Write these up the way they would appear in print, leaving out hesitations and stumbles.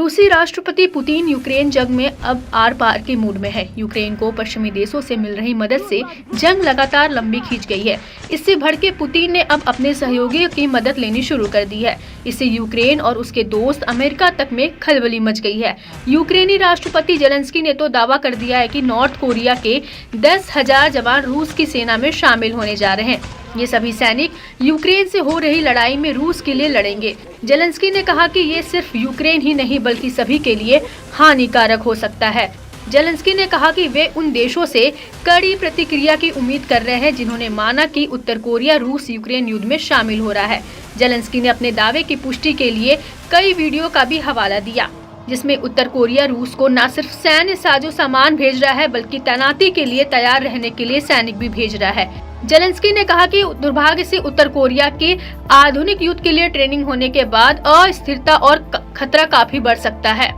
रूसी राष्ट्रपति Putin Ukraine जंग में अब आर पार के मूड में है। यूक्रेन को पश्चिमी देशों से मिल रही मदद से जंग लगातार लंबी खींच गई है। इससे भड़के पुतिन ने अब अपने सहयोगियों की मदद लेनी शुरू कर दी है। इससे यूक्रेन और उसके दोस्त अमेरिका तक में खलबली मच गई है। यूक्रेनी राष्ट्रपति जेलेंस्की ने तो दावा कर दिया है कि नॉर्थ कोरिया के 10,000 जवान रूस की सेना में शामिल होने जा रहे हैं। ये सभी सैनिक यूक्रेन से हो रही लड़ाई में रूस के लिए लड़ेंगे। जेलेंस्की ने कहा कि ये सिर्फ यूक्रेन ही नहीं बल्कि सभी के लिए हानिकारक हो सकता है। जेलेंस्की ने कहा कि वे उन देशों से कड़ी प्रतिक्रिया की उम्मीद कर रहे हैं जिन्होंने माना कि उत्तर कोरिया रूस यूक्रेन युद्ध में शामिल हो रहा है। जेलेंस्की ने अपने दावे की पुष्टि के लिए कई वीडियो का भी हवाला दिया, जिसमें उत्तर कोरिया रूस को न सिर्फ सैन्य साजो सामान भेज रहा है बल्कि तैनाती के लिए तैयार रहने के लिए सैनिक भी भेज रहा है। जेलेंस्की ने कहा कि दुर्भाग्य से उत्तर कोरिया के आधुनिक युद्ध के लिए ट्रेनिंग होने के बाद अस्थिरता और खतरा काफी बढ़ सकता है।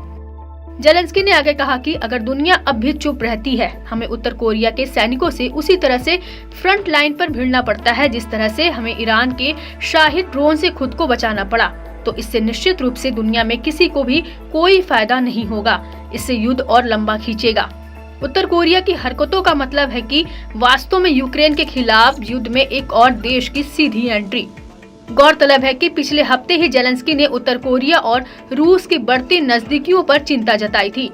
जेलेंस्की ने आगे कहा कि अगर दुनिया अब भी चुप रहती है, हमें उत्तर कोरिया के सैनिकों से उसी तरह से फ्रंट लाइन पर भिड़ना पड़ता है जिस तरह से हमें ईरान के शाहिद ड्रोन से खुद को बचाना पड़ा। तो इससे निश्चित रूप से दुनिया में किसी को भी कोई फायदा नहीं होगा। इससे युद्ध और लंबा खींचेगा। उत्तर कोरिया की हरकतों का मतलब है कि वास्तव में यूक्रेन के खिलाफ युद्ध में एक और देश की सीधी एंट्री। गौरतलब है कि पिछले हफ्ते ही जेलेंस्की ने उत्तर कोरिया और रूस की बढ़ती नजदीकियों पर चिंता जताई थी।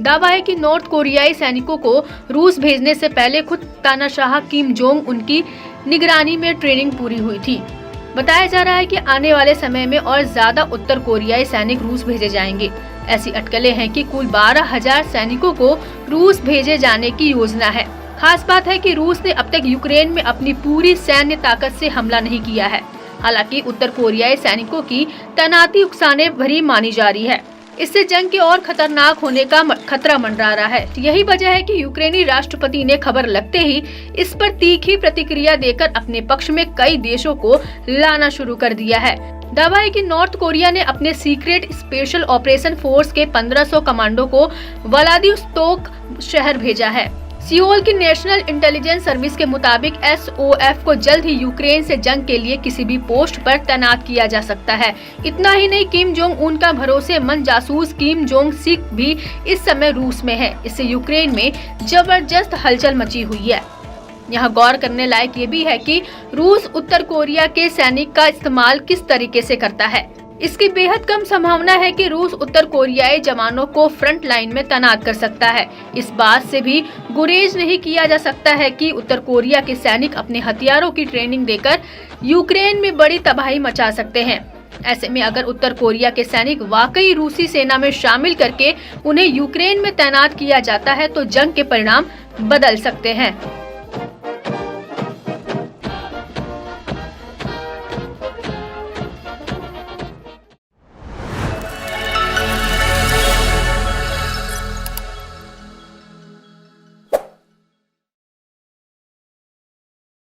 दावा है कि नॉर्थ कोरियाई सैनिकों को रूस भेजने से पहले खुद तानाशाह किम जोंग उनकी निगरानी में ट्रेनिंग पूरी हुई थी। बताया जा रहा है कि आने वाले समय में और ज्यादा उत्तर कोरियाई सैनिक रूस भेजे जाएंगे। ऐसी अटकलें हैं कि कुल 12,000 सैनिकों को रूस भेजे जाने की योजना है। खास बात है कि रूस ने अब तक यूक्रेन में अपनी पूरी सैन्य ताकत से हमला नहीं किया है। हालांकि उत्तर कोरियाई सैनिकों की तैनाती उकसाने भरी मानी जा रही है। इससे जंग के और खतरनाक होने का खतरा मंडरा रहा है। यही वजह है कि यूक्रेनी राष्ट्रपति ने खबर लगते ही इस पर तीखी प्रतिक्रिया देकर अपने पक्ष में कई देशों को लाना शुरू कर दिया है। दावा है कि नॉर्थ कोरिया ने अपने सीक्रेट स्पेशल ऑपरेशन फोर्स के 1500 कमांडो को व्लादिवोस्तोक शहर भेजा है। सियोल की नेशनल इंटेलिजेंस सर्विस के मुताबिक SOF को जल्द ही यूक्रेन से जंग के लिए किसी भी पोस्ट पर तैनात किया जा सकता है। इतना ही नहीं, किम जोंग उन का भरोसेमंद जासूस किम जोंग सिक भी इस समय रूस में है। इससे यूक्रेन में जबरदस्त हलचल मची हुई है। यहाँ गौर करने लायक ये भी है कि रूस उत्तर कोरिया के सैनिक का इस्तेमाल किस तरीके से करता है। इसकी बेहद कम संभावना है कि रूस उत्तर कोरियाई जवानों को फ्रंट लाइन में तैनात कर सकता है। इस बात से भी गुरेज नहीं किया जा सकता है कि उत्तर कोरिया के सैनिक अपने हथियारों की ट्रेनिंग देकर यूक्रेन में बड़ी तबाही मचा सकते हैं। ऐसे में अगर उत्तर कोरिया के सैनिक वाकई रूसी सेना में शामिल करके उन्हें यूक्रेन में तैनात किया जाता है तो जंग के परिणाम बदल सकते हैं।